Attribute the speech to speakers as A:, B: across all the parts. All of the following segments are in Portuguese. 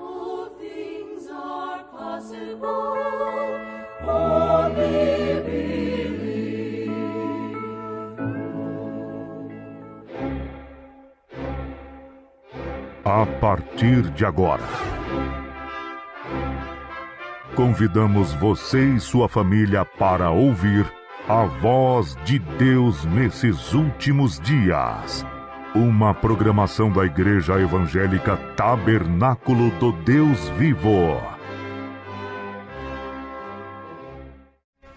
A: All things are possible, only believe.
B: A partir de agora, convidamos você e sua família para ouvir a voz de Deus nesses últimos dias. Uma programação da Igreja Evangélica Tabernáculo do Deus Vivo.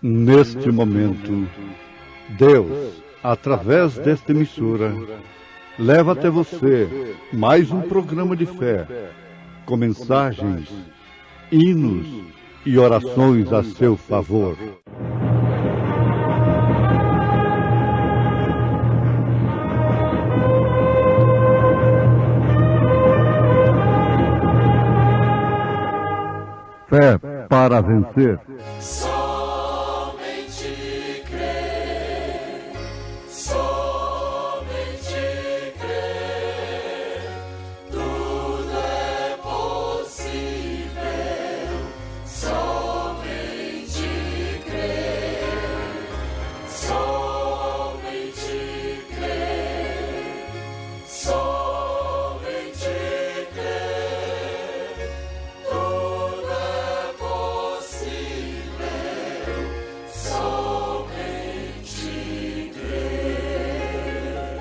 C: Neste momento, Deus, através desta emissora, leva até você mais um programa de fé, com mensagens, hinos e orações a seu favor. Fé para vencer.
A: Somente crer, somente crer, tudo é possível. Somente crer, somente crer, somente crer, tudo é possível. Somente crer.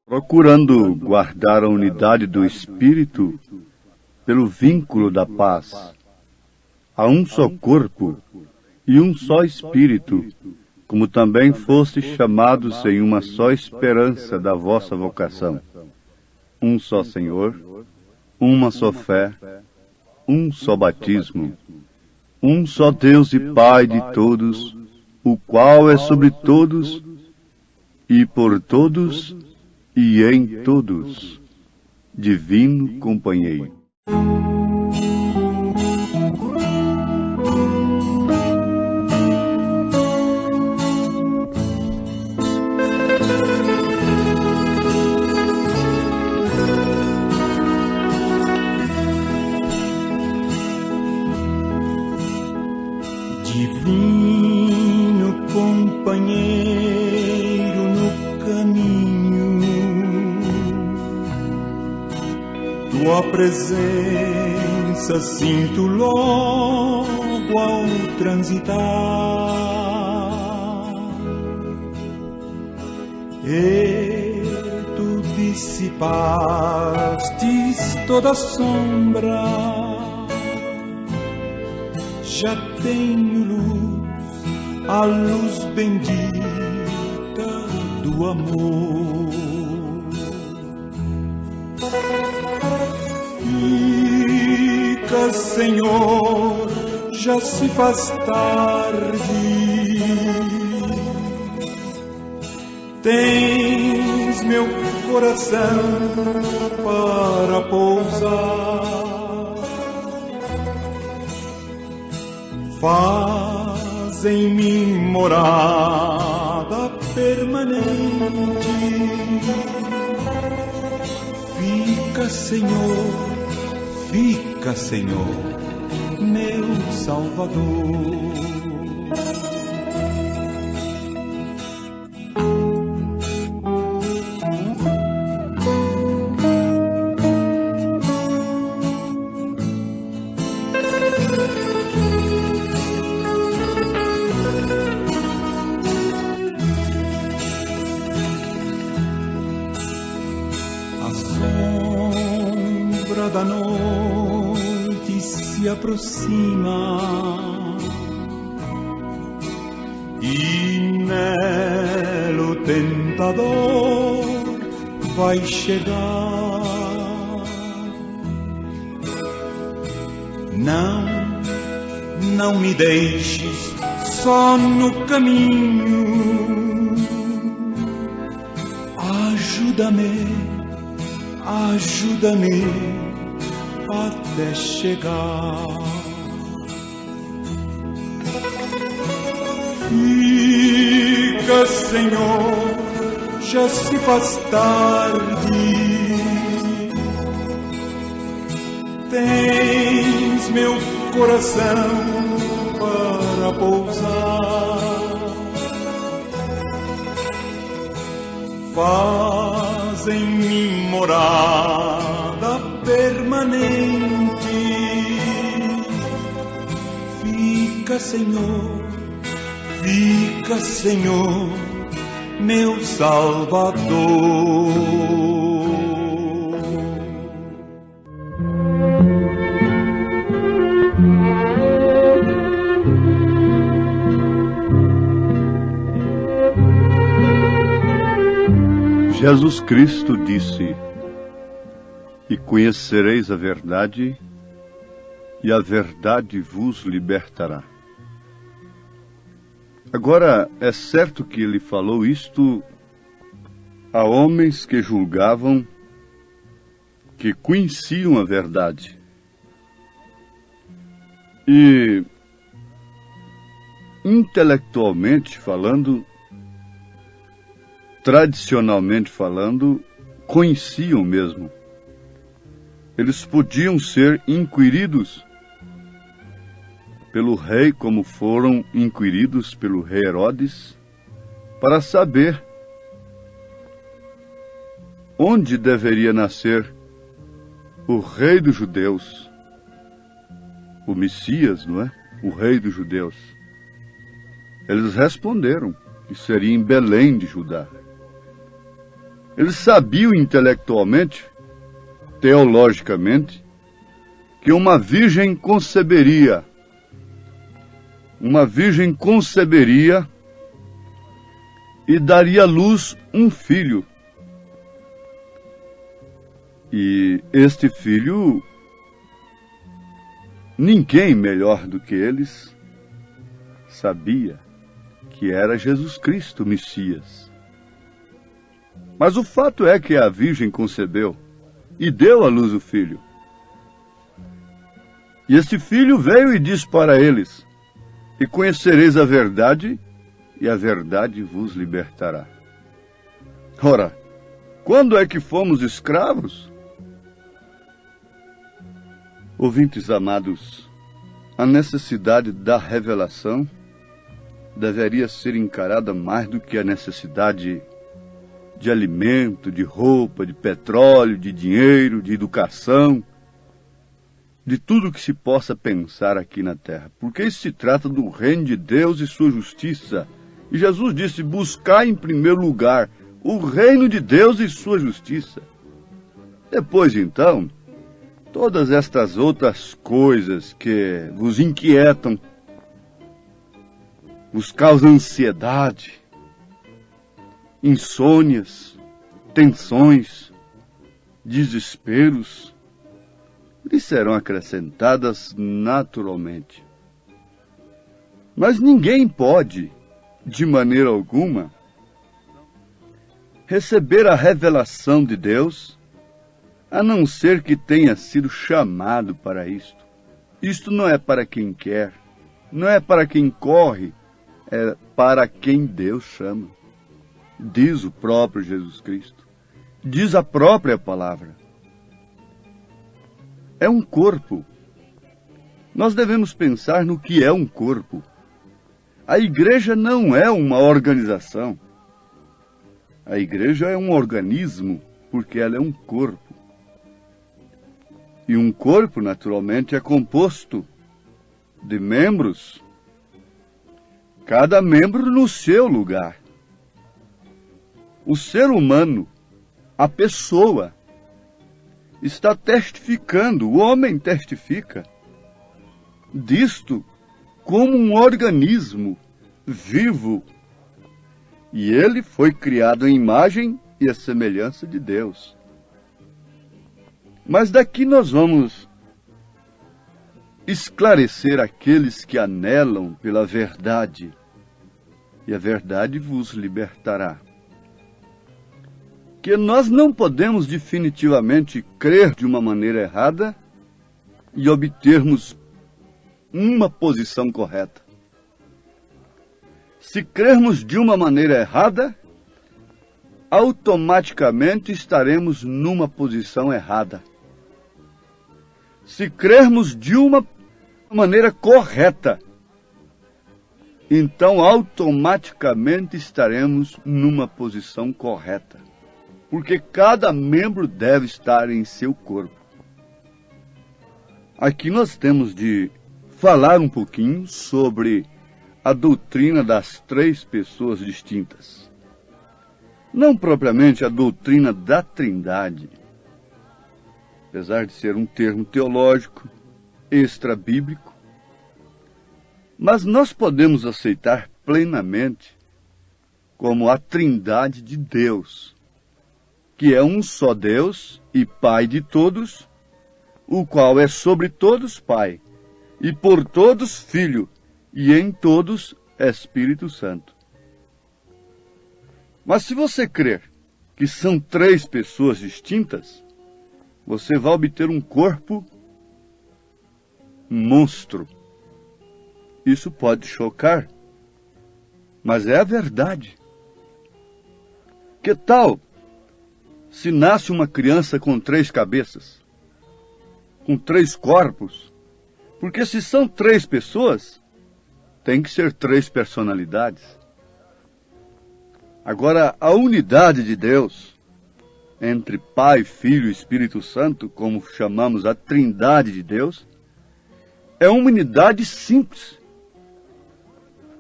C: Procurando guardar a unidade do Espírito pelo vínculo da paz. Há um só corpo e um só Espírito, como também fostes chamados em uma só esperança da vossa vocação. Um só Senhor, uma só fé, um só batismo, um só Deus e Pai de todos, o qual é sobre todos e por todos e em todos. Divino Companheiro.
D: Divino companheiro no caminho, tua presença sinto logo ao transitar, e tu dissipastes toda sombra. Já tenho luz, a luz bendita do amor. Fica, Senhor, já se faz tarde. Tens meu coração para pousar. Faz em mim morada permanente. Fica, Senhor, meu Salvador. Da noite se aproxima e nela o tentador vai chegar. Não me deixes só no caminho. Ajuda-me até chegar. Fica, Senhor, já se faz tarde. tens meu coração para pousar. Faz em mim morada permanente. Fica, Senhor, meu Salvador.
C: Jesus Cristo disse: E conhecereis a verdade, e a verdade vos libertará. Agora, é certo que ele falou isto a homens que julgavam que conheciam a verdade. E, intelectualmente falando, tradicionalmente falando, conheciam mesmo. Eles podiam ser inquiridos pelo rei, como foram inquiridos pelo rei Herodes, para saber onde deveria nascer o rei dos judeus, o Messias, não é? O rei dos judeus. Eles responderam que seria em Belém de Judá. Eles sabiam intelectualmente, teologicamente, que uma virgem conceberia e daria à luz um filho. E este filho, ninguém melhor do que eles sabia que era Jesus Cristo, o Messias. Mas o fato é que a virgem concebeu e deu à luz o filho. E este filho veio e disse para eles: E conhecereis a verdade, e a verdade vos libertará. Ora, quando é que fomos escravos? Ouvintes amados, a necessidade da revelação deveria ser encarada mais do que a necessidade de alimento, de roupa, de petróleo, de dinheiro, de educação, de tudo que se possa pensar aqui na terra. Porque isso se trata do reino de Deus e sua justiça. E Jesus disse: buscar em primeiro lugar o reino de Deus e sua justiça. Depois, então, todas estas outras coisas que vos inquietam, vos causam ansiedade, insônias, tensões, desesperos, lhes serão acrescentadas naturalmente. Mas ninguém pode, de maneira alguma, receber a revelação de Deus, a não ser que tenha sido chamado para isto. Isto não é para quem quer, não é para quem corre, é para quem Deus chama. Diz o próprio Jesus Cristo, diz a própria palavra. É um corpo. Nós devemos pensar no que é um corpo. A igreja não é uma organização. A igreja é um organismo, porque ela é um corpo. E um corpo, naturalmente, é composto de membros, cada membro no seu lugar. O ser humano, a pessoa, está testificando, o homem testifica disto como um organismo vivo. E ele foi criado em imagem e a semelhança de Deus. Mas daqui nós vamos esclarecer aqueles que anelam pela verdade, e a verdade vos libertará. Que nós não podemos definitivamente crer de uma maneira errada e obtermos uma posição correta. Se crermos de uma maneira errada, automaticamente estaremos numa posição errada. Se crermos de uma maneira correta, então automaticamente estaremos numa posição correta. Porque cada membro deve estar em seu corpo. Aqui nós temos de falar um pouquinho sobre a doutrina das três pessoas distintas. Não propriamente a doutrina da Trindade, apesar de ser um termo teológico, extra-bíblico, mas nós podemos aceitar plenamente como a Trindade de Deus, que é um só Deus e Pai de todos, o qual é sobre todos Pai, e por todos Filho, e em todos Espírito Santo. Mas se você crer que são três pessoas distintas, você vai obter um corpo monstro. Isso pode chocar, mas é a verdade. Que tal se nasce uma criança com 3 cabeças, com 3 corpos? Porque se são 3 pessoas, tem que ser 3 personalidades. Agora, a unidade de Deus, entre Pai, Filho e Espírito Santo, como chamamos a Trindade de Deus, é uma unidade simples.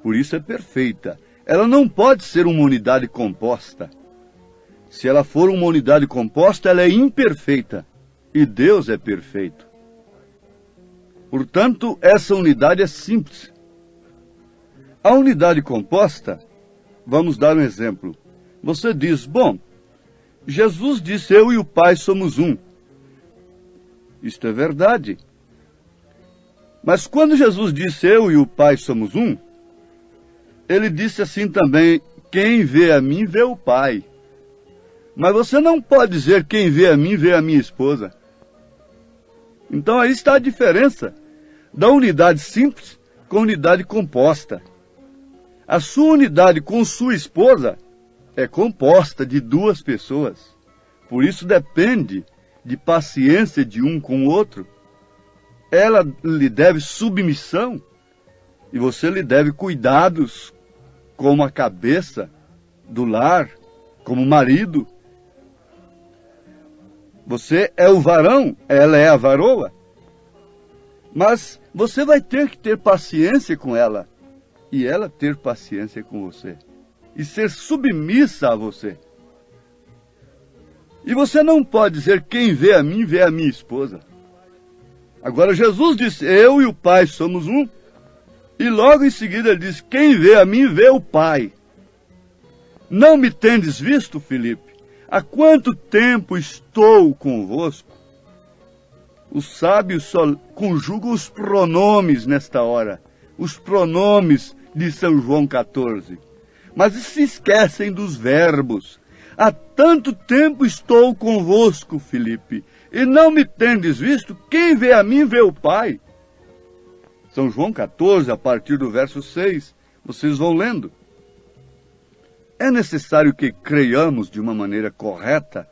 C: Por isso é perfeita. Ela não pode ser uma unidade composta. Se ela for uma unidade composta, ela é imperfeita. E Deus é perfeito. Portanto, essa unidade é simples. A unidade composta, vamos dar um exemplo. Você diz, bom, Jesus disse, eu e o Pai somos um. Isto é verdade. Mas quando Jesus disse, eu e o Pai somos um, ele disse assim também, quem vê a mim, vê o Pai. Mas você não pode dizer, quem vê a mim, vê a minha esposa. Então aí está a diferença da unidade simples com a unidade composta. A sua unidade com sua esposa é composta de 2 pessoas. Por isso depende de paciência de um com o outro. Ela lhe deve submissão e você lhe deve cuidados como a cabeça do lar, como marido. Você é o varão, ela é a varoa. Mas você vai ter que ter paciência com ela e ela ter paciência com você e ser submissa a você. E você não pode dizer, quem vê a mim, vê a minha esposa. Agora Jesus disse, eu e o Pai somos um. E logo em seguida ele diz, quem vê a mim, vê o Pai. Não me tendes visto, Filipe? Há quanto tempo estou convosco? Os sábios só conjugam os pronomes nesta hora. Os pronomes de São João 14. Mas se esquecem dos verbos. Há tanto tempo estou convosco, Filipe, e não me tendes visto? Quem vê a mim, vê o Pai. São João 14, a partir do verso 6, vocês vão lendo. É necessário que creiamos de uma maneira correta,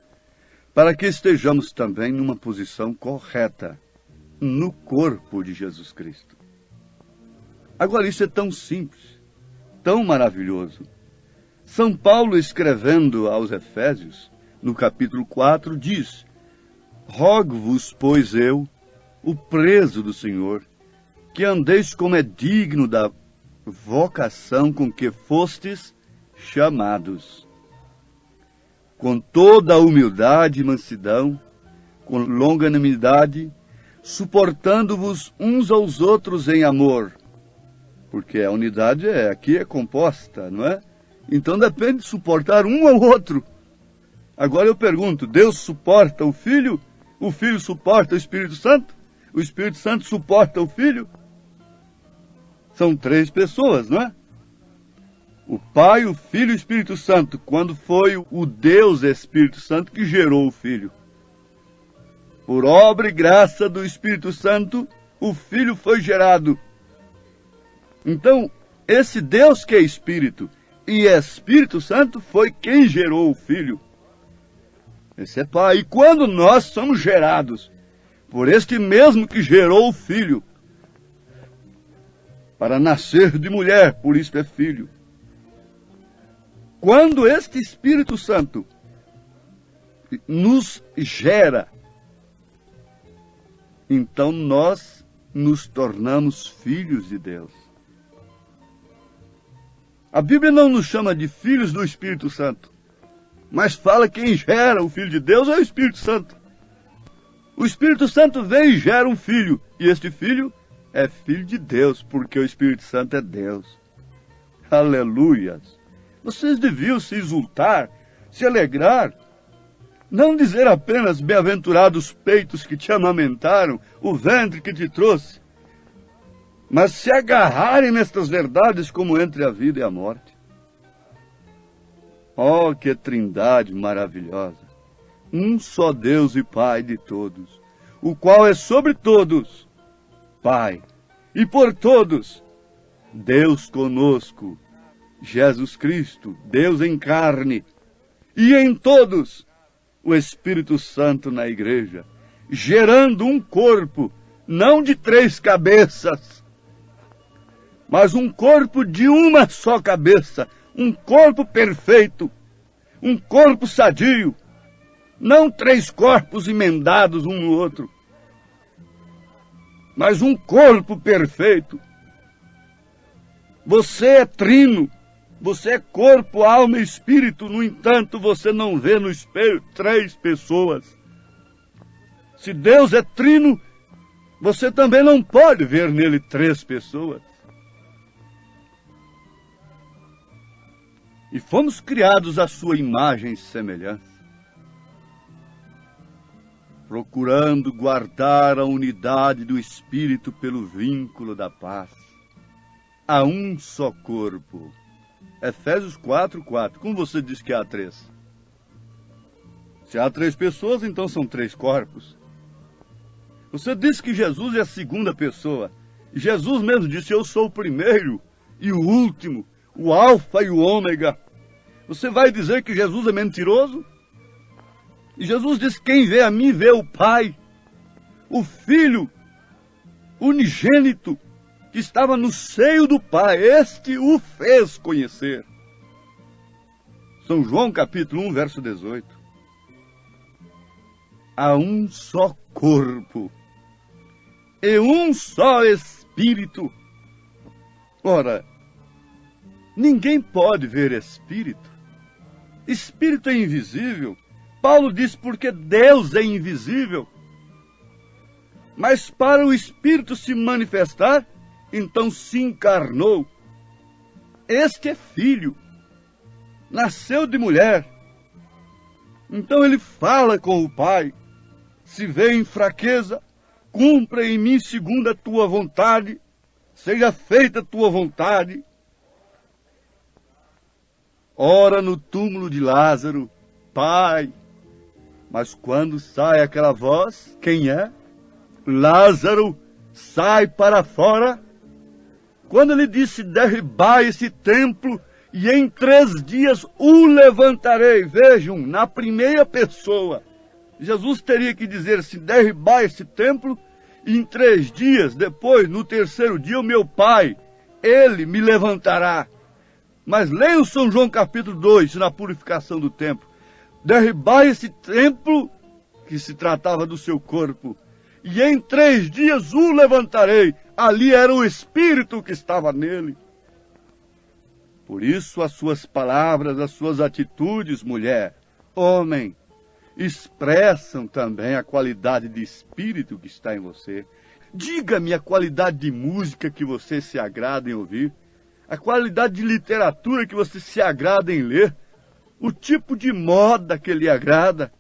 C: para que estejamos também numa posição correta, no corpo de Jesus Cristo. Agora, isso é tão simples, tão maravilhoso. São Paulo, escrevendo aos Efésios, no capítulo 4, diz, rogo-vos, pois eu, o preso do Senhor, que andeis como é digno da vocação com que fostes chamados, com toda a humildade e mansidão, com longanimidade, suportando-vos uns aos outros em amor, porque a unidade aqui é composta, não é? Então depende de suportar um ao outro. Agora eu pergunto, Deus suporta o Filho suporta o Espírito Santo suporta o Filho? São 3 pessoas, não é? O Pai, o Filho e o Espírito Santo, quando foi o Deus Espírito Santo que gerou o Filho. Por obra e graça do Espírito Santo, o Filho foi gerado. Então, esse Deus que é Espírito e Espírito Santo foi quem gerou o Filho. Esse é Pai. E quando nós somos gerados por este mesmo que gerou o Filho, para nascer de mulher, por isso é filho. Quando este Espírito Santo nos gera, então nós nos tornamos filhos de Deus. A Bíblia não nos chama de filhos do Espírito Santo, mas fala que quem gera o Filho de Deus é o Espírito Santo. O Espírito Santo vem e gera um filho, e este filho é filho de Deus, porque o Espírito Santo é Deus. Aleluias! Vocês deviam se exultar, se alegrar, não dizer apenas bem-aventurados peitos que te amamentaram, o ventre que te trouxe, mas se agarrarem nestas verdades como entre a vida e a morte. Oh, que trindade maravilhosa! Um só Deus e Pai de todos, o qual é sobre todos, Pai, e por todos, Deus conosco, Jesus Cristo, Deus em carne, e em todos, o Espírito Santo na igreja, gerando um corpo, não de 3 cabeças, mas um corpo de uma só cabeça, um corpo perfeito, um corpo sadio, não 3 corpos emendados um no outro, mas um corpo perfeito. Você é trino, você é corpo, alma e espírito, no entanto, você não vê no espelho 3 pessoas. Se Deus é trino, você também não pode ver nele 3 pessoas. E fomos criados à sua imagem e semelhança, procurando guardar a unidade do Espírito pelo vínculo da paz. Há um só corpo. Efésios 4:4. Como você diz que há 3? Se há 3 pessoas, então são 3 corpos. Você disse que Jesus é a segunda pessoa. Jesus mesmo disse, eu sou o primeiro e o último, o alfa e o ômega. Você vai dizer que Jesus é mentiroso? E Jesus disse, quem vê a mim vê o Pai. O Filho unigênito que estava no seio do Pai, este o fez conhecer. São João capítulo 1, verso 18. Há um só corpo e um só Espírito. Ora, ninguém pode ver Espírito. Espírito é invisível. Paulo diz porque Deus é invisível. Mas para o Espírito se manifestar, então se encarnou. Este é filho. Nasceu de mulher. Então ele fala com o Pai. Se vê em fraqueza, cumpra em mim segundo a tua vontade. Seja feita a tua vontade. Ora no túmulo de Lázaro, Pai. Mas quando sai aquela voz, quem é? Lázaro, sai para fora. Quando ele disse, derribai esse templo, e em 3 dias o levantarei. Vejam, na primeira pessoa. Jesus teria que dizer assim, derribai esse templo, e em 3 dias, depois, no 3º dia, o meu Pai, ele me levantará. Mas leiam São João capítulo 2, na purificação do templo. Derribai esse templo, que se tratava do seu corpo, e em 3 dias o levantarei. Ali era o Espírito que estava nele. Por isso as suas palavras, as suas atitudes, mulher, homem, expressam também a qualidade de espírito que está em você. Diga-me a qualidade de música que você se agrada em ouvir, a qualidade de literatura que você se agrada em ler, o tipo de moda que lhe agrada,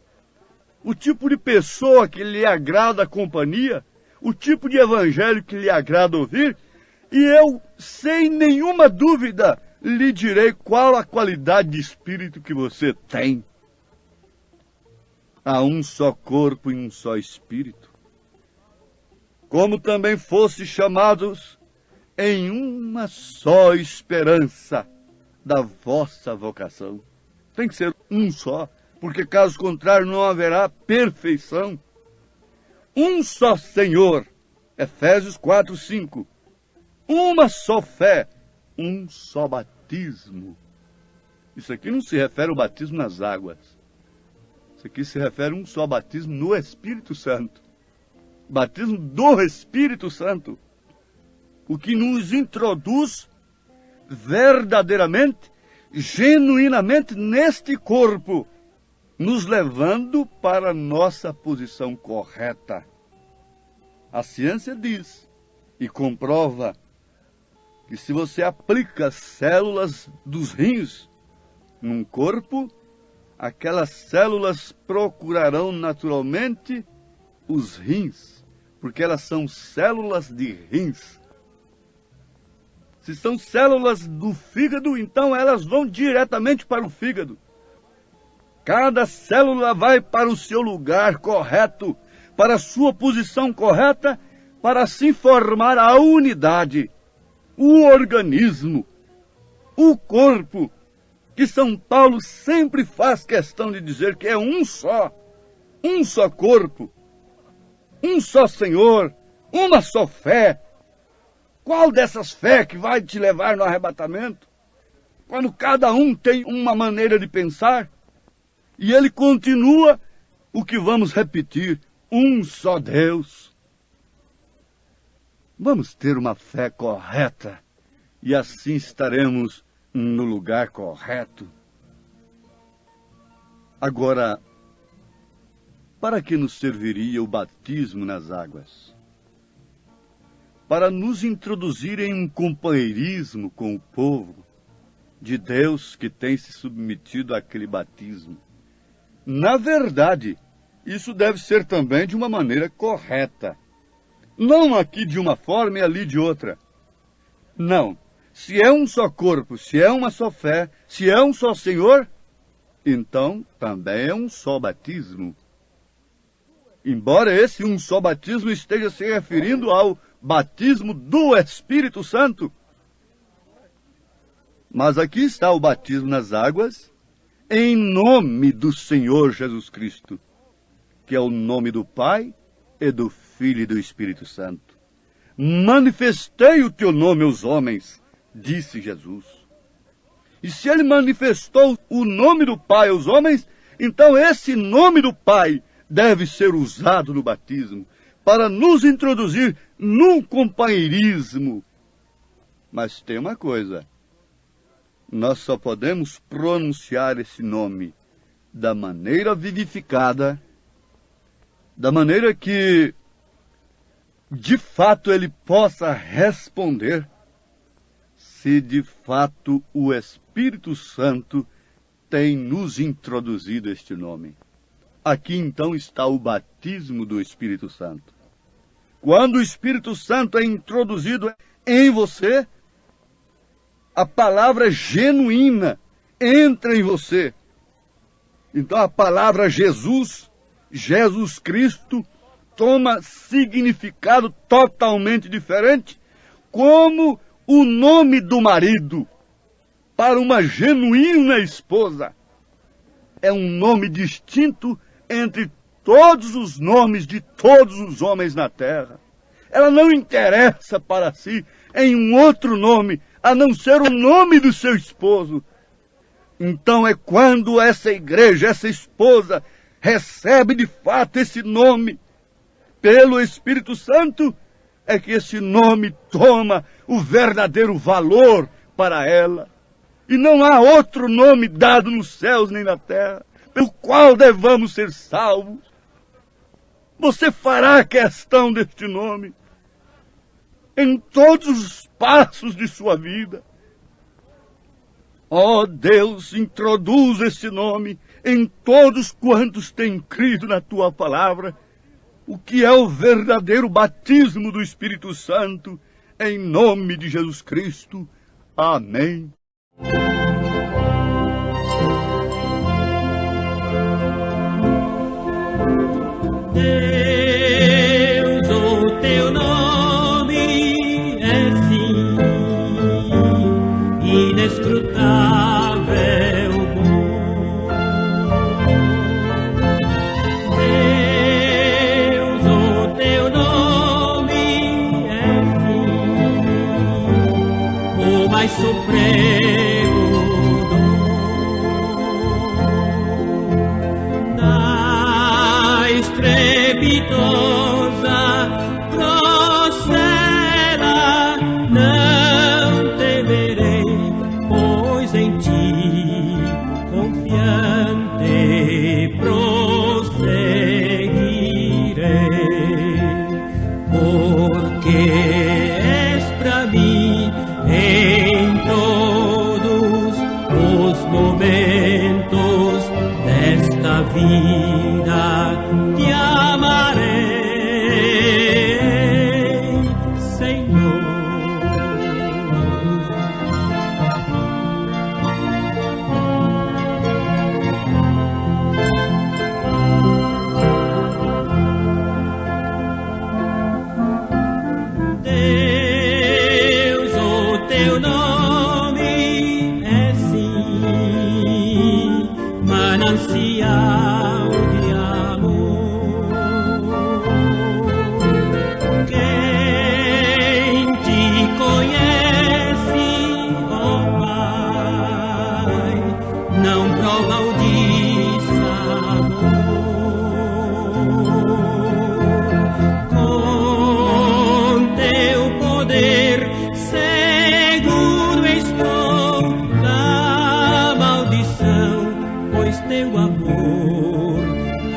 C: o tipo de pessoa que lhe agrada a companhia, o tipo de evangelho que lhe agrada ouvir, e eu, sem nenhuma dúvida, lhe direi qual a qualidade de espírito que você tem. Há um só corpo e um só espírito. Como também fosse chamados em uma só esperança da vossa vocação. Tem que ser um só, porque caso contrário não haverá perfeição. um só Senhor, Efésios 4:5, uma só fé, um só batismo. Isso aqui não se refere ao batismo nas águas. Isso aqui se refere a um só batismo no Espírito Santo. Batismo do Espírito Santo. O que nos introduz verdadeiramente, genuinamente neste corpo, nos levando para a nossa posição correta. A ciência diz e comprova que se você aplica células dos rins num corpo, aquelas células procurarão naturalmente os rins, porque elas são células de rins. Se são células do fígado, então elas vão diretamente para o fígado. Cada célula vai para o seu lugar correto, para a sua posição correta, para assim formar a unidade, o organismo, o corpo, que São Paulo sempre faz questão de dizer que é um só corpo, um só Senhor, uma só fé. Qual dessas fé que vai te levar no arrebatamento? Quando cada um tem uma maneira de pensar, e ele continua o que vamos repetir, um só Deus. Vamos ter uma fé correta, e assim estaremos no lugar correto. Agora, para que nos serviria o batismo nas águas? Para nos introduzir em um companheirismo com o povo de Deus que tem se submetido àquele batismo. Na verdade, isso deve ser também de uma maneira correta. Não aqui de uma forma e ali de outra. Não. Se é um só corpo, se é uma só fé, se é um só Senhor, então também é um só batismo. Embora esse um só batismo esteja se referindo ao batismo do Espírito Santo. Mas aqui está o batismo nas águas, em nome do Senhor Jesus Cristo, que é o nome do Pai e do Filho e do Espírito Santo. Manifestei o teu nome aos homens, disse Jesus. E se ele manifestou o nome do Pai aos homens, então esse nome do Pai deve ser usado no batismo para nos introduzir num companheirismo. Mas tem uma coisa: nós só podemos pronunciar esse nome da maneira vivificada, da maneira que, de fato, ele possa responder, se de fato o Espírito Santo tem nos introduzido este nome. Aqui então está o batismo do Espírito Santo. Quando o Espírito Santo é introduzido em você, a palavra genuína entra em você. Então a palavra Jesus, Jesus Cristo, toma significado totalmente diferente, como o nome do marido para uma genuína esposa. É um nome distinto entre todos os nomes de todos os homens na terra. Ela não interessa para si em um outro nome, a não ser o nome do seu esposo. Então é quando essa igreja, essa esposa, recebe de fato esse nome pelo Espírito Santo, é que esse nome toma o verdadeiro valor para ela. E não há outro nome dado nos céus nem na terra pelo qual devamos ser salvos. Você fará questão deste nome em todos os passos de sua vida. Ó Deus, introduz esse nome em todos quantos têm crido na tua palavra, o que é o verdadeiro batismo do Espírito Santo, em nome de Jesus Cristo. Amém.
E: Deus, o teu nome é sim inescrutável bom. Deus, o deleitosa, prospera, não temerei, pois em ti confiante prosseguirei, porque és pra mim em todos os momentos desta vida, te amarei, Senhor. Deus, o teu nome é sim manancial de amor. Quem te conhece, ó Pai, não prova o dissabor. Com teu poder seguro estou da maldição, pois teu amor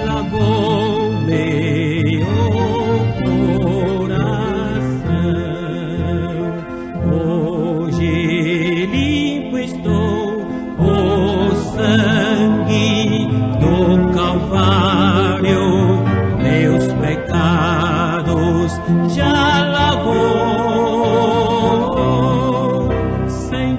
E: lavou meu coração. Hoje limpo estou, o sangue do Calvário meus pecados já lavou, Senhor.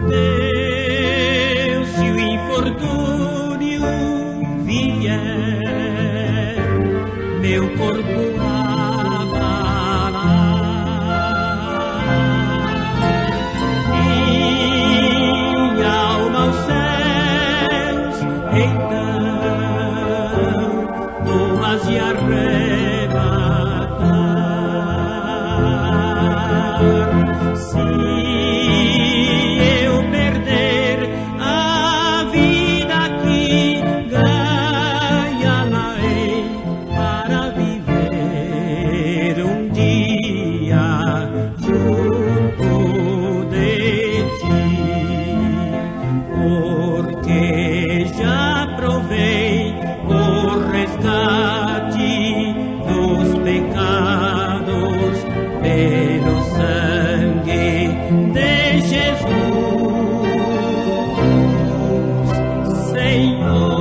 E: Deus, se o infortúnio vier, meu corpo abalar, minha alma aos céus, então tu has de arrebatar. Se eu perder a vida aqui, ganhá-la-ei para viver um dia junto de ti, porque já provei o resgate dos pecados pelo sangue de Jesus, Senhor.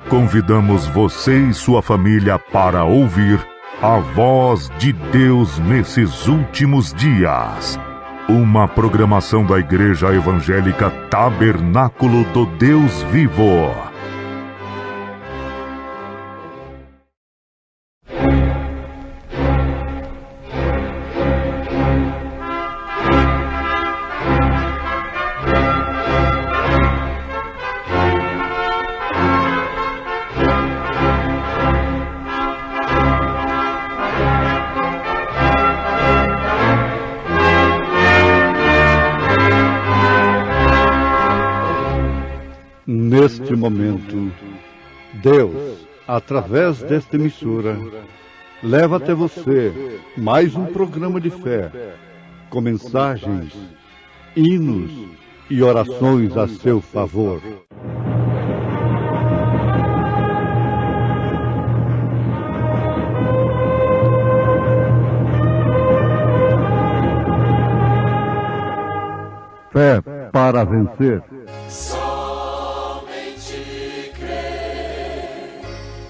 B: Convidamos você e sua família para ouvir a voz de Deus nesses últimos dias. Uma programação da Igreja Evangélica Tabernáculo do Deus Vivo.
C: Neste momento, Deus, através desta emissora, leva até você mais um programa de fé, com mensagens, hinos e orações a seu favor. Fé para vencer.
A: Somente crer,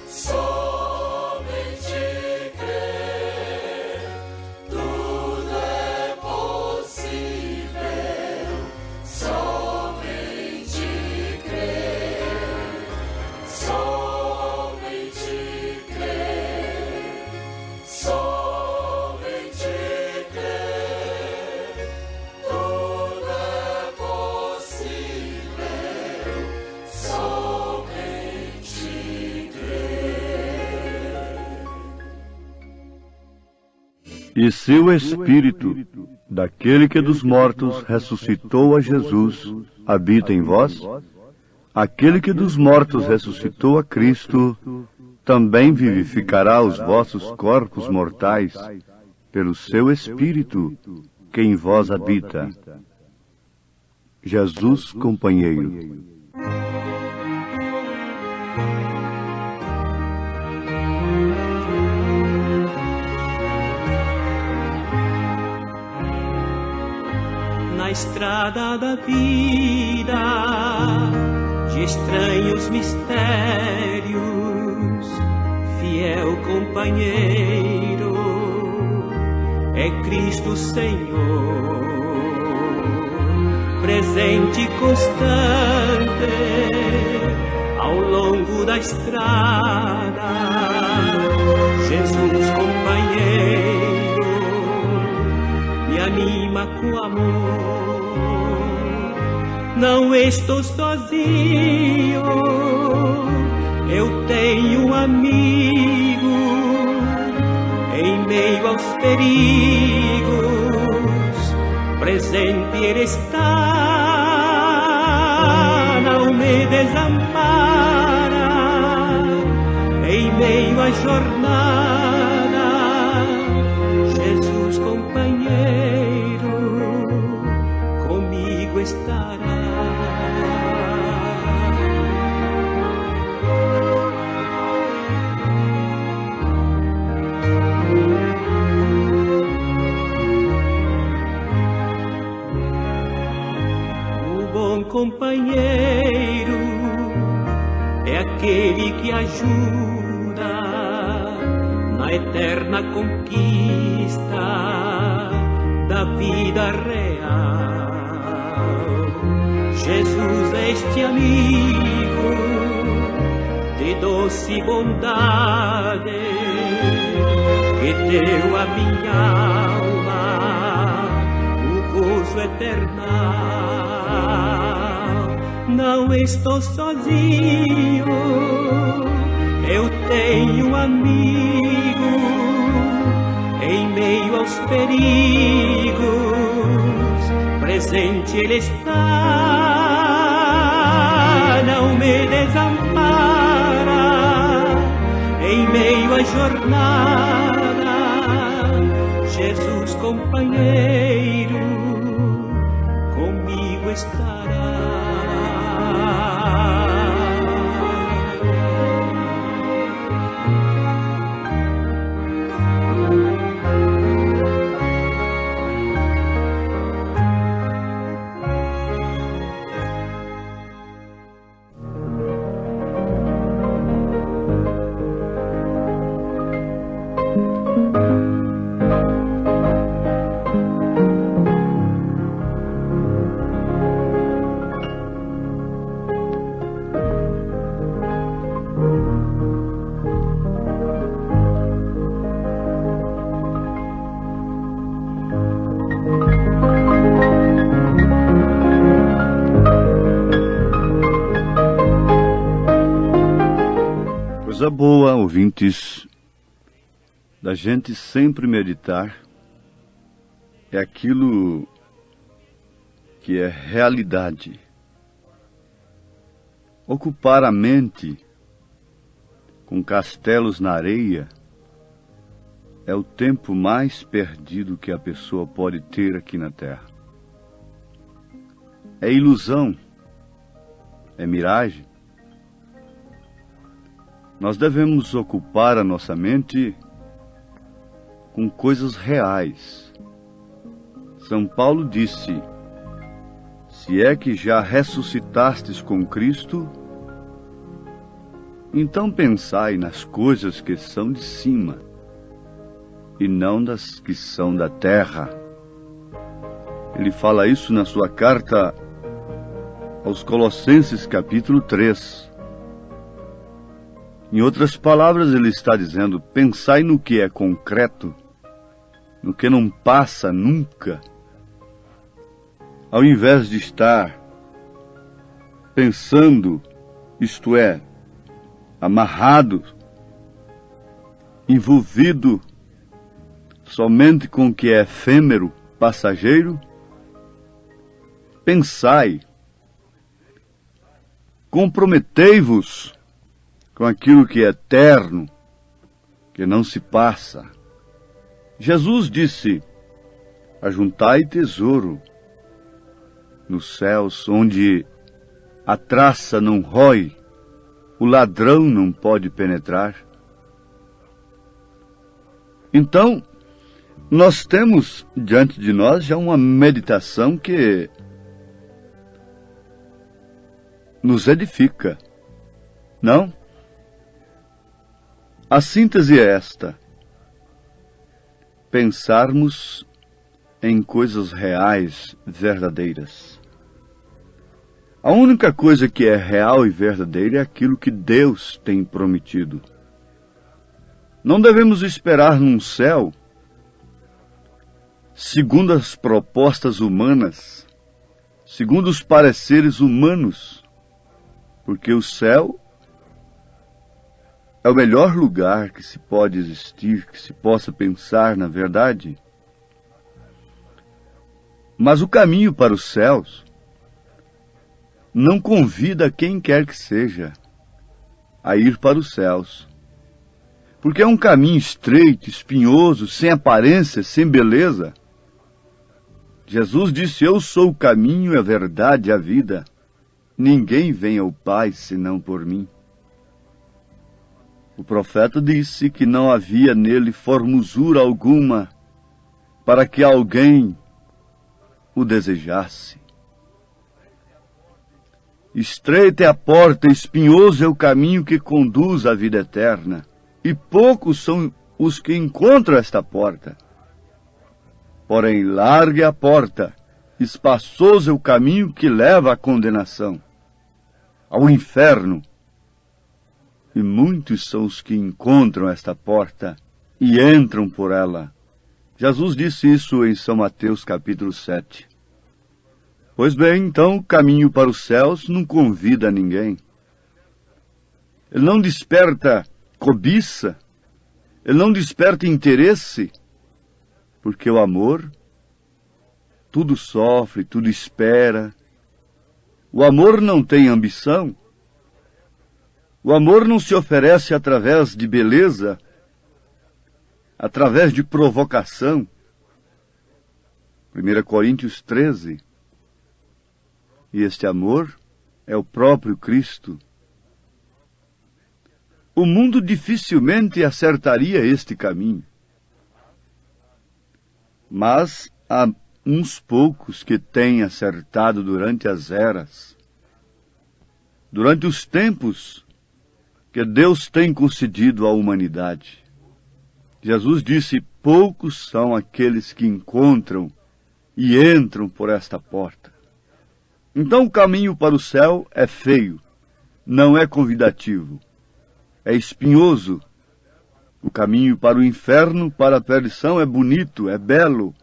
A: somente crer, tudo é possível. Somente crer, somente crer, somente crer, tudo é possível.
C: E se o Espírito daquele que dos mortos ressuscitou a Jesus habita em vós, aquele que dos mortos ressuscitou a Cristo também vivificará os vossos corpos mortais pelo seu Espírito que em vós habita. Jesus companheiro.
E: Na estrada da vida, de estranhos mistérios, fiel companheiro é Cristo Senhor, presente e constante ao longo da estrada. Jesus companheiro me anima com amor. Não estou sozinho, eu tenho um amigo em meio aos perigos, presente Ele está, não me desampara, em meio à jornada, Jesus companheiro, comigo estará. Companheiro é aquele que ajuda na eterna conquista da vida real. Jesus é este amigo de doce bondade que deu à minha alma o gozo eternal. Não estou sozinho, eu tenho um amigo em meio aos perigos, presente Ele está, não me desampara, em meio à jornada, Jesus companheiro, comigo estará.
C: Coisa boa, ouvintes, da gente sempre meditar é aquilo que é realidade. Ocupar a mente com castelos na areia é o tempo mais perdido que a pessoa pode ter aqui na Terra. É ilusão, é miragem. Nós devemos ocupar a nossa mente com coisas reais. São Paulo disse: se é que já ressuscitastes com Cristo, então pensai nas coisas que são de cima, e não das que são da terra. Ele fala isso na sua carta aos Colossenses, capítulo 3. Em outras palavras, ele está dizendo: pensai no que é concreto, no que não passa nunca, ao invés de estar pensando, isto é, amarrado, envolvido somente com o que é efêmero, passageiro? Pensai, comprometei-vos com aquilo que é eterno, que não se passa. Jesus disse: ajuntai tesouro nos céus, onde a traça não rói, o ladrão não pode penetrar. Então, nós temos diante de nós já uma meditação que nos edifica, não? A síntese é esta: pensarmos em coisas reais, verdadeiras. A única coisa que é real e verdadeira é aquilo que Deus tem prometido. Não devemos esperar num céu segundo as propostas humanas, segundo os pareceres humanos, porque o céu é o melhor lugar que se pode existir, que se possa pensar na verdade. Mas o caminho para os céus não convida quem quer que seja a ir para os céus, porque é um caminho estreito, espinhoso, sem aparência, sem beleza. Jesus disse: eu sou o caminho, a verdade e a vida. Ninguém vem ao Pai senão por mim. O profeta disse que não havia nele formosura alguma para que alguém o desejasse. Estreita é a porta, espinhoso é o caminho que conduz à vida eterna, e poucos são os que encontram esta porta. Porém, larga é a porta, espaçoso é o caminho que leva à condenação, ao inferno, e muitos são os que encontram esta porta e entram por ela. Jesus disse isso em São Mateus capítulo 7. Pois bem, então, o caminho para os céus não convida a ninguém. Ele não desperta cobiça, ele não desperta interesse, porque o amor tudo sofre, tudo espera. O amor não tem ambição. O amor não se oferece através de beleza, através de provocação. 1 Coríntios 13. E este amor é o próprio Cristo. O mundo dificilmente acertaria este caminho. Mas há uns poucos que têm acertado durante as eras, durante os tempos que Deus tem concedido à humanidade. Jesus disse: poucos são aqueles que encontram e entram por esta porta. Então o caminho para o céu é feio, não é convidativo, é espinhoso. O caminho para o inferno, para a perdição, é bonito, é belo,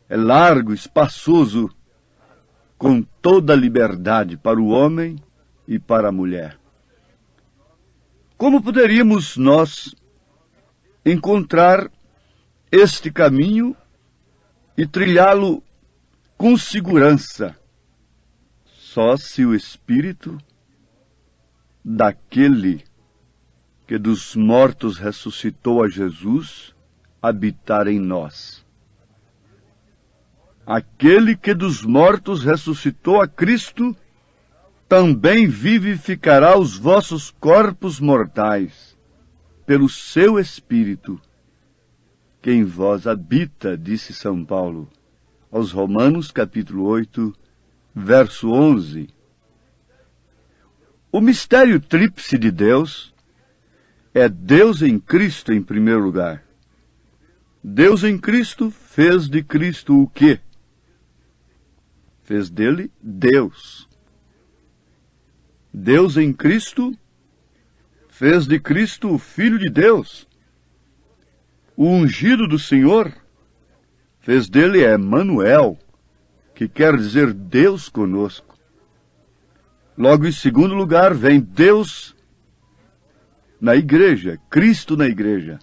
C: é largo, espaçoso, com toda a liberdade para o homem e para a mulher. Como poderíamos nós encontrar este caminho e trilhá-lo com segurança? Só se o Espírito daquele que dos mortos ressuscitou a Jesus habitar em nós. Aquele que dos mortos ressuscitou a Cristo também vivificará os vossos corpos mortais, pelo seu Espírito, que em vós habita, disse São Paulo, aos Romanos, capítulo 8, verso 11. O mistério tríplice de Deus é Deus em Cristo em primeiro lugar. Deus em Cristo fez de Cristo o quê? Fez dele Deus. Deus em Cristo fez de Cristo o Filho de Deus. O ungido do Senhor fez dele Emanuel, que quer dizer Deus conosco. Logo, em segundo lugar, vem Deus na igreja, Cristo na igreja.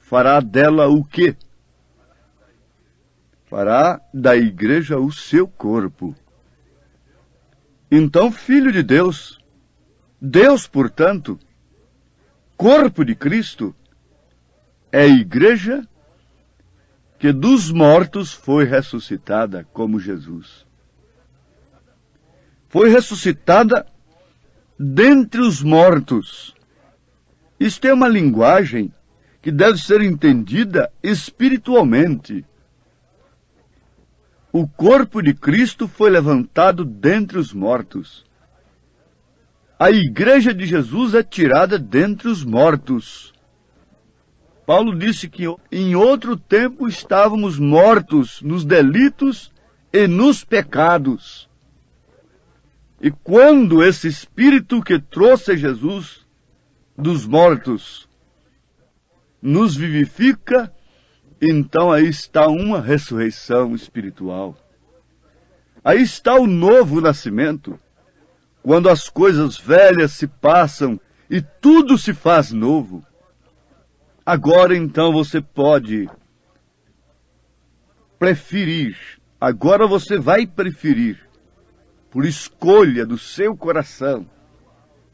C: fará dela o quê? Fará da igreja o seu corpo. Então, filho de Deus, Deus, portanto, corpo de Cristo, é a igreja que dos mortos foi ressuscitada como Jesus. Foi ressuscitada dentre os mortos. Isto é uma linguagem que deve ser entendida espiritualmente. O corpo de Cristo foi levantado dentre os mortos. A igreja de Jesus é tirada dentre os mortos. Paulo disse que em outro tempo estávamos mortos nos delitos e nos pecados. E quando esse Espírito que trouxe Jesus dos mortos nos vivifica, então aí está uma ressurreição espiritual. Aí está o novo nascimento, quando as coisas velhas se passam e tudo se faz novo. Agora então você pode preferir, agora você vai preferir, por escolha do seu coração,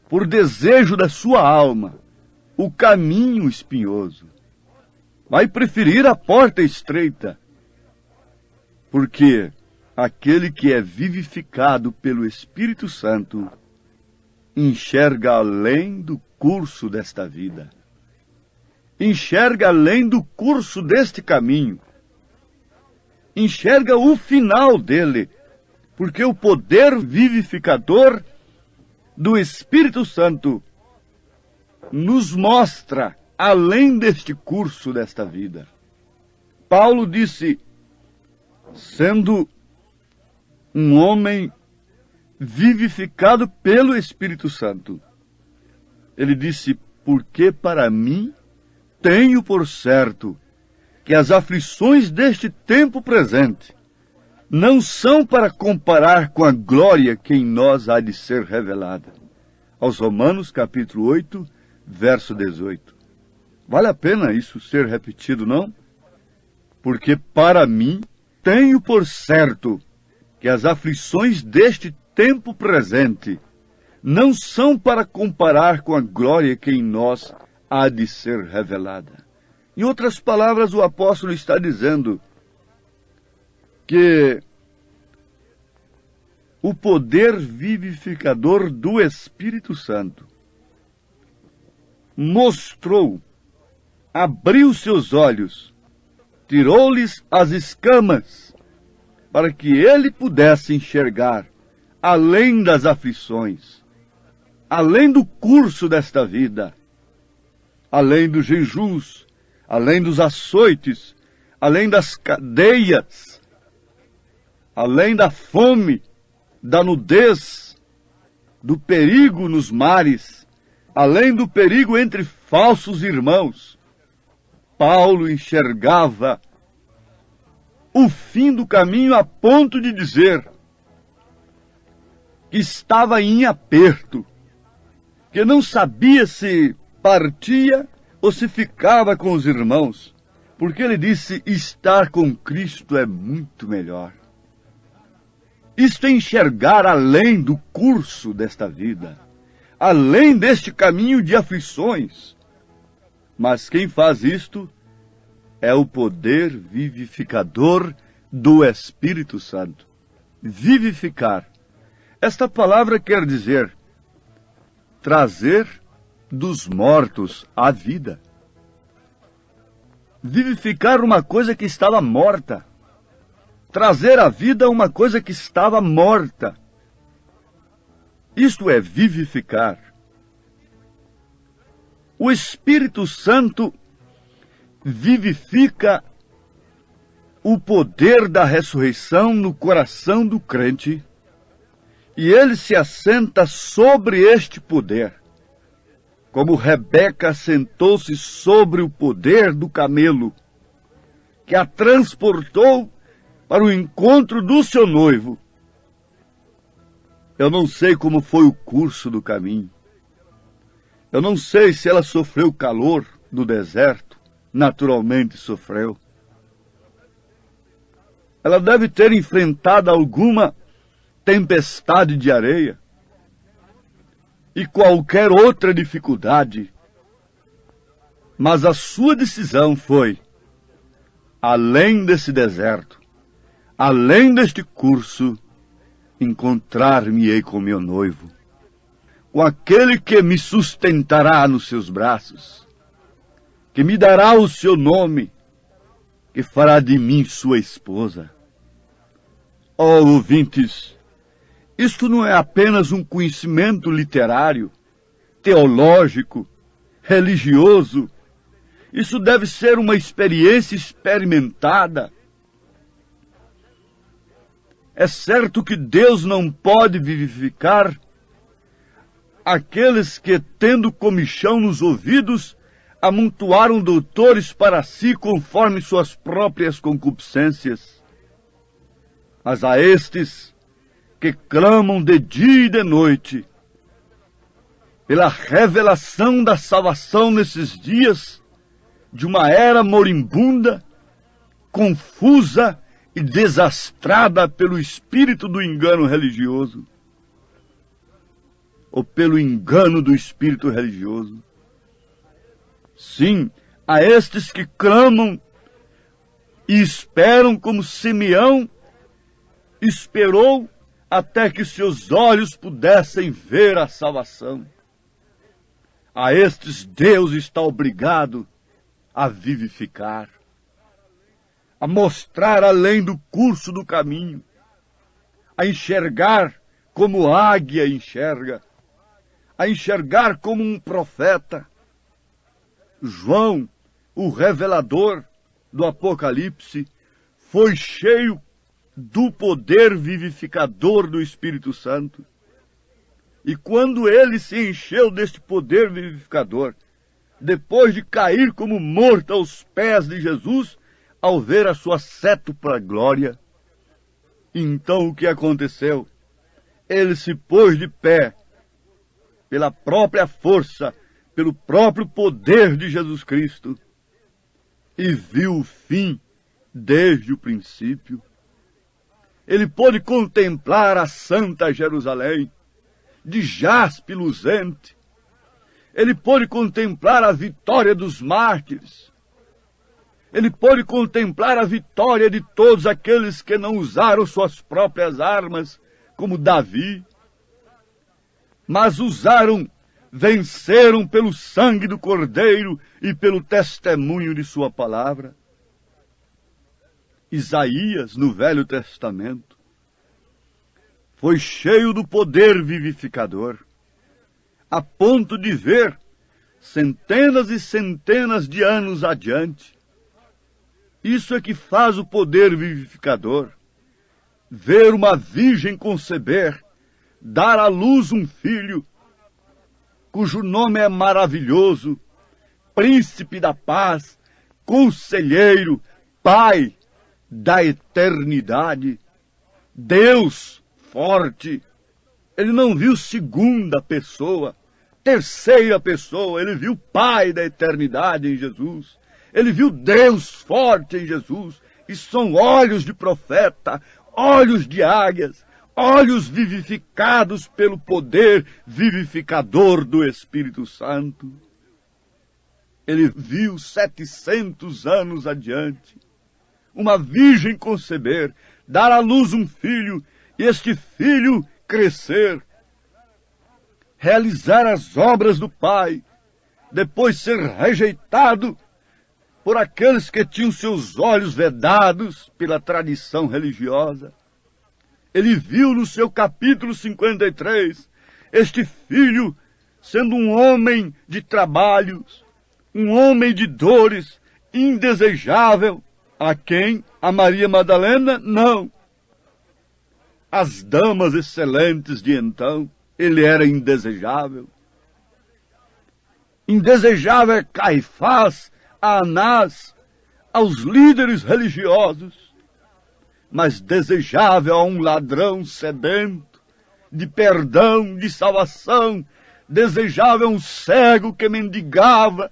C: por desejo da sua alma, o caminho espinhoso. Vai preferir a porta estreita, porque aquele que é vivificado pelo Espírito Santo enxerga além do curso desta vida. Enxerga além do curso deste caminho. Enxerga o final dele, porque o poder vivificador do Espírito Santo nos mostra além deste curso desta vida. Paulo disse, sendo um homem vivificado pelo Espírito Santo, ele disse, porque para mim tenho por certo que as aflições deste tempo presente não são para comparar com a glória que em nós há de ser revelada. Aos Romanos, capítulo 8, verso 18. Vale a pena isso ser repetido, não? Porque para mim tenho por certo que as aflições deste tempo presente não são para comparar com a glória que em nós há de ser revelada. Em outras palavras, o apóstolo está dizendo que o poder vivificador do Espírito Santo mostrou, abriu seus olhos, tirou-lhes as escamas, para que ele pudesse enxergar além das aflições, além do curso desta vida, além dos jejuns, além dos açoites, além das cadeias, além da fome, da nudez, do perigo nos mares, além do perigo entre falsos irmãos. Paulo enxergava o fim do caminho a ponto de dizer que estava em aperto, que não sabia se partia ou se ficava com os irmãos, porque ele disse, estar com Cristo é muito melhor. Isto é enxergar além do curso desta vida, além deste caminho de aflições. Mas quem faz isto é o poder vivificador do Espírito Santo. Vivificar. Esta palavra quer dizer trazer dos mortos à vida. Vivificar uma coisa que estava morta. Trazer à vida uma coisa que estava morta. Isto é vivificar. O Espírito Santo vivifica o poder da ressurreição no coração do crente, e ele se assenta sobre este poder, como Rebeca assentou-se sobre o poder do camelo, que a transportou para o encontro do seu noivo. Eu não sei como foi o curso do caminho. Eu não sei se ela sofreu calor do deserto, naturalmente sofreu. Ela deve ter enfrentado alguma tempestade de areia e qualquer outra dificuldade. Mas a sua decisão foi: além desse deserto, além deste curso, encontrar-me-ei com meu noivo, com aquele que me sustentará nos seus braços, que me dará o seu nome, que fará de mim sua esposa. Ó ouvintes, isto não é apenas um conhecimento literário, teológico, religioso. Isso deve ser uma experiência experimentada. É certo que Deus não pode vivificar aqueles que, tendo comichão nos ouvidos, amontoaram doutores para si conforme suas próprias concupiscências. Mas a estes que clamam de dia e de noite pela revelação da salvação nesses dias de uma era moribunda, confusa e desastrada pelo espírito do engano religioso, ou pelo engano do espírito religioso. Sim, a estes que clamam e esperam como Simeão esperou até que seus olhos pudessem ver a salvação. A estes Deus está obrigado a vivificar, a mostrar além do curso do caminho, a enxergar como águia enxerga, a enxergar como um profeta. João, o revelador do Apocalipse, foi cheio do poder vivificador do Espírito Santo. E quando ele se encheu deste poder vivificador, depois de cair como morto aos pés de Jesus, ao ver a sua sétupla glória, então o que aconteceu? Ele se pôs de pé, pela própria força, pelo próprio poder de Jesus Cristo, e viu o fim desde o princípio. Ele pôde contemplar a Santa Jerusalém, de jaspe luzente. Ele pôde contemplar a vitória dos mártires. Ele pôde contemplar a vitória de todos aqueles que não usaram suas próprias armas, como Davi, mas venceram pelo sangue do Cordeiro e pelo testemunho de sua palavra. Isaías, no Velho Testamento, foi cheio do poder vivificador, a ponto de ver, centenas e centenas de anos adiante. Isso é que faz o poder vivificador. Ver uma virgem conceber, dar à luz um filho, cujo nome é maravilhoso, príncipe da paz, conselheiro, pai da eternidade, Deus forte. Ele não viu segunda pessoa, terceira pessoa, ele viu Pai da eternidade em Jesus. Ele viu Deus forte em Jesus. E são olhos de profeta, olhos de águias, olhos vivificados pelo poder vivificador do Espírito Santo. Ele viu 700 anos adiante uma virgem conceber, dar à luz um filho, e este filho crescer, realizar as obras do Pai, depois ser rejeitado por aqueles que tinham seus olhos vedados pela tradição religiosa. Ele viu no seu capítulo 53, este filho sendo um homem de trabalhos, um homem de dores, indesejável. A quem? A Maria Madalena? Não. As damas excelentes de então, ele era indesejável. Indesejável é Caifás, a Anás, aos líderes religiosos, mas desejável a um ladrão sedento de perdão, de salvação, desejável a um cego que mendigava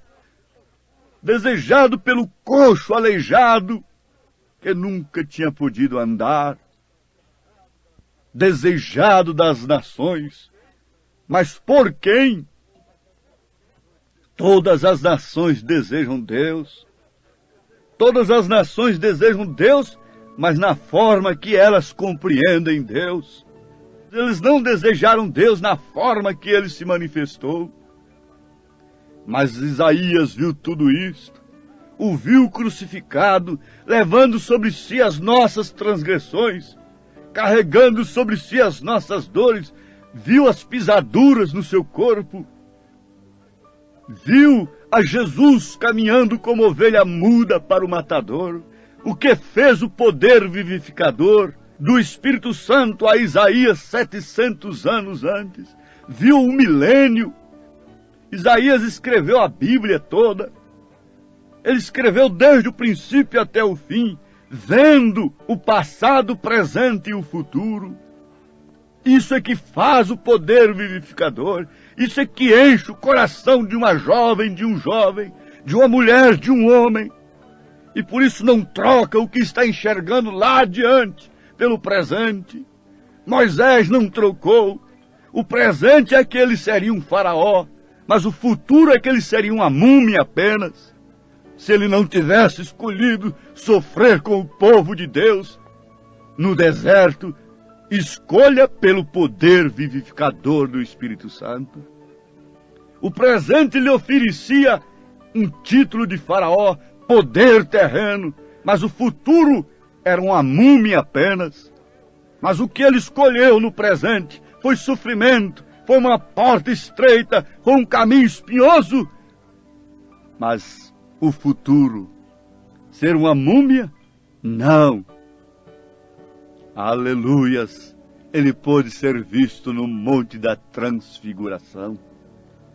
C: desejado pelo coxo aleijado, que nunca tinha podido andar, desejado das nações, mas por quem? Todas as nações desejam Deus. Todas as nações desejam Deus, mas na forma que elas compreendem Deus. Eles não desejaram Deus na forma que Ele se manifestou. Mas Isaías viu tudo isto, o viu crucificado, levando sobre si as nossas transgressões, carregando sobre si as nossas dores, viu as pisaduras no seu corpo, viu a Jesus caminhando como ovelha muda para o matador, o que fez o poder vivificador do Espírito Santo a Isaías 700 anos antes, viu o milênio. Isaías escreveu a Bíblia toda. Ele escreveu desde o princípio até o fim, vendo o passado, o presente e o futuro. Isso é que faz o poder vivificador. Isso é que enche o coração de uma jovem, de um jovem, de uma mulher, de um homem. E por isso não troca o que está enxergando lá adiante pelo presente. Moisés não trocou. O presente é que ele seria um faraó, mas o futuro é que ele seria uma múmia apenas. Se ele não tivesse escolhido sofrer com o povo de Deus no deserto, escolha pelo poder vivificador do Espírito Santo. O presente lhe oferecia um título de faraó, poder terreno, mas o futuro era uma múmia apenas. Mas o que ele escolheu no presente foi sofrimento, foi uma porta estreita, foi um caminho espinhoso. Mas o futuro, ser uma múmia? Não. Aleluias! Ele pôde ser visto no Monte da Transfiguração.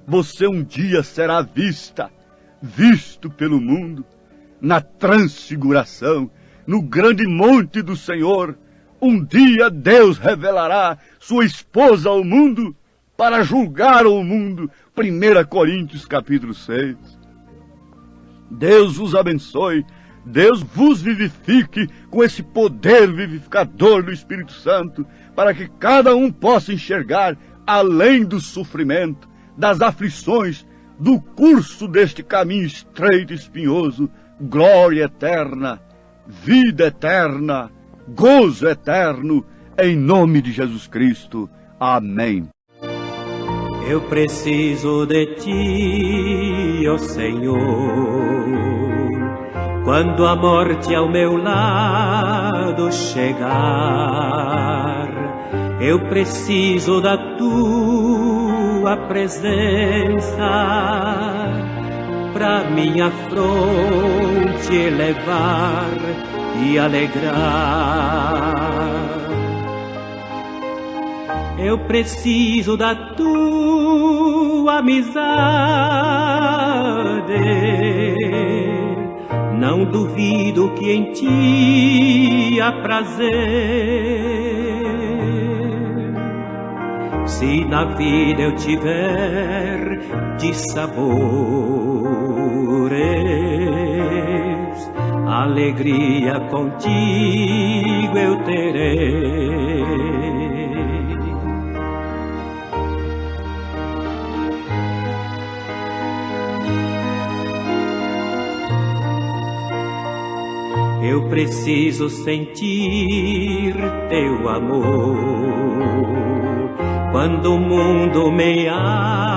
C: Você um dia será visto pelo mundo, na Transfiguração, no grande monte do Senhor. Um dia Deus revelará sua esposa ao mundo para julgar o mundo. 1 Coríntios capítulo 6. Deus vos abençoe. Deus vos vivifique com esse poder vivificador do Espírito Santo, para que cada um possa enxergar além do sofrimento, das aflições, do curso deste caminho estreito e espinhoso, glória eterna, vida eterna, gozo eterno, em nome de Jesus Cristo. Amém.
E: Eu preciso de ti, ó Senhor, quando a morte ao meu lado chegar. Eu preciso da tua presença pra minha fronte elevar e alegrar. Eu preciso da tua amizade, não duvido que em ti há prazer. Se na vida eu tiver dissabores, alegria contigo eu terei. Eu preciso sentir teu amor quando o mundo me abandonar.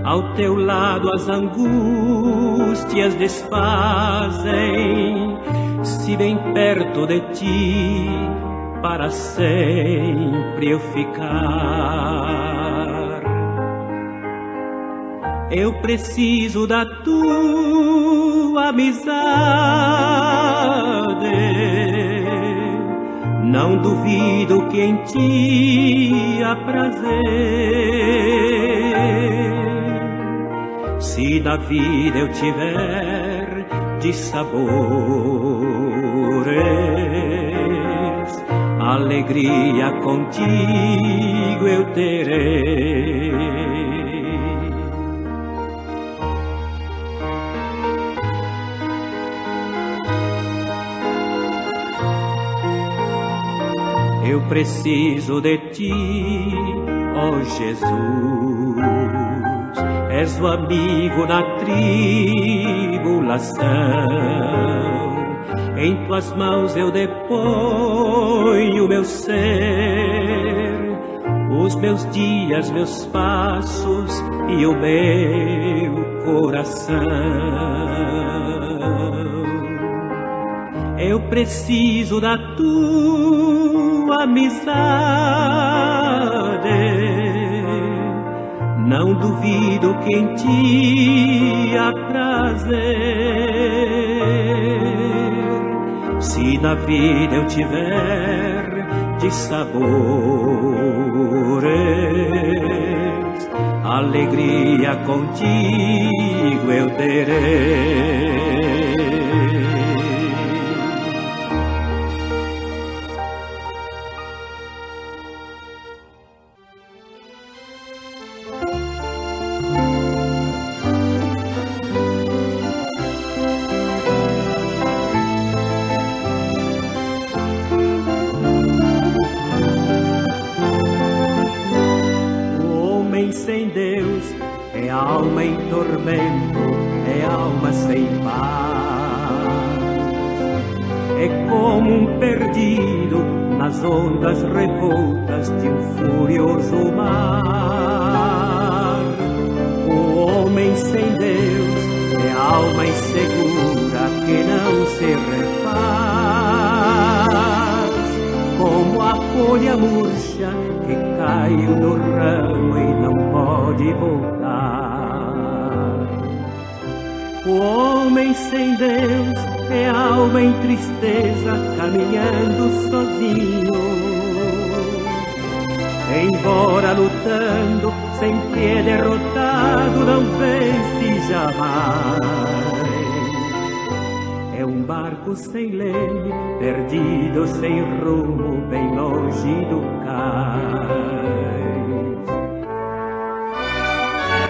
E: Ao teu lado as angústias desfazem, se bem perto de ti para sempre eu ficar. Eu preciso da tua amizade, não duvido que em ti há prazer. Se na vida eu tiver dissabores, alegria contigo eu terei. Eu preciso de ti, ó Jesus. És o amigo na tribulação. Em tuas mãos eu deponho meu ser, os meus dias, meus passos e o meu coração. Eu preciso da tua amizade. Não duvido que em ti há prazer. Se na vida eu tiver dissabores, alegria contigo eu terei. Sem Deus é alma em tormento, é alma sem paz. É como um perdido nas ondas revoltas de um furioso mar. O homem sem Deus é alma insegura que não se refaz, como a folha murcha que caiu do ramo e não pode voltar. O homem sem Deus é alma em tristeza, caminhando sozinho. Embora lutando, sempre é derrotado, não vence jamais. É um barco sem leme, perdido sem rumo, bem longe do cais.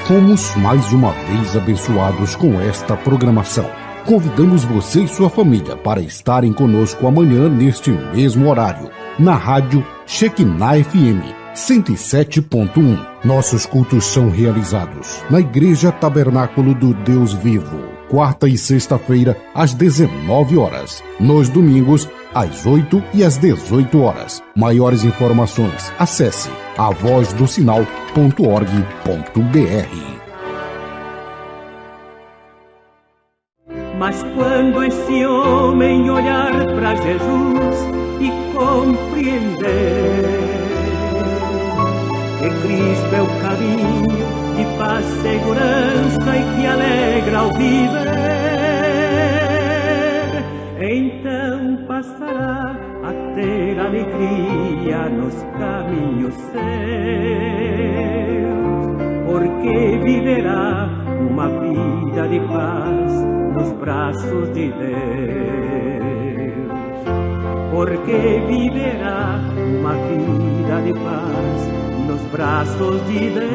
F: Fomos mais uma vez abençoados com esta programação. Convidamos você e sua família para estarem conosco amanhã neste mesmo horário, na rádio Shekinah FM 107.1. Nossos cultos são realizados na Igreja Tabernáculo do Deus Vivo, quarta e sexta-feira, às 19 horas. Nos domingos, às 8 e às 18 horas. Maiores informações, acesse avozdosinal.org.br.
E: Mas quando esse homem olhar para Jesus e compreender que Cristo é o caminho de paz, segurança e que alegra ao viver, então passará a ter alegria nos caminhos seus, porque viverá uma vida de paz nos braços de Deus, porque viverá uma vida de paz nos braços de Deus.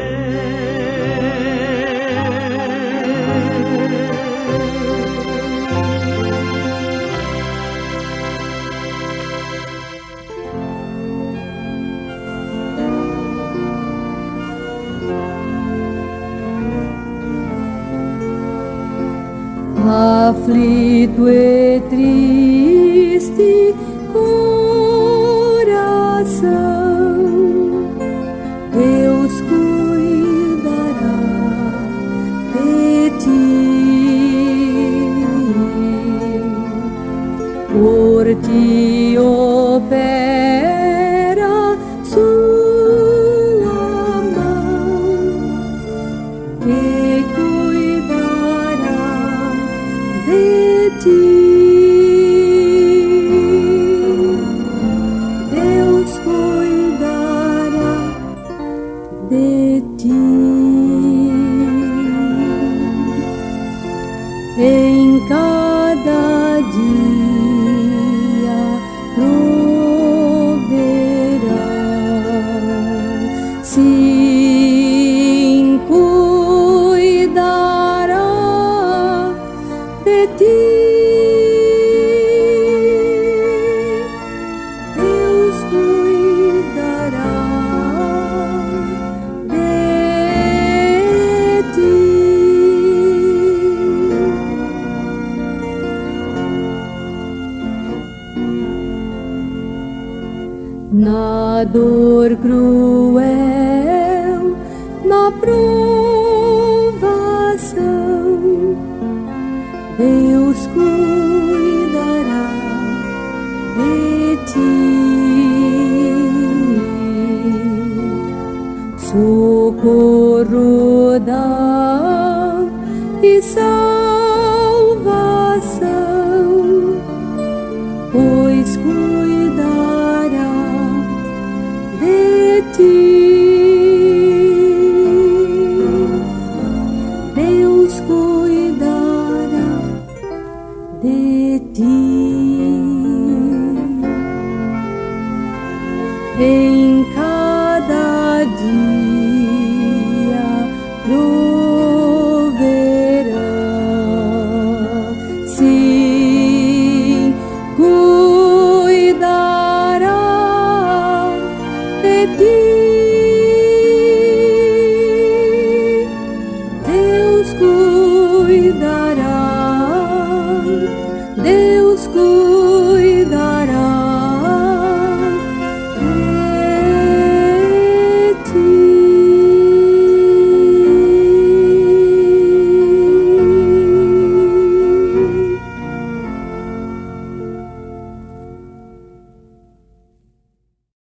G: Aflito e triste coração, Deus cuidará de ti, por ti opera sua mão, que cuidará de ti. Deus cuidará de ti. Em cada dia proverá, sim, cuidará de ti. Deus cuidará na dor cruel, na provação, Deus cuidará de ti. Socorro dá e salvação, pois cuidará de ti. Deus cuidará de ti. Em cada dia proverá, sim, cuidará de ti.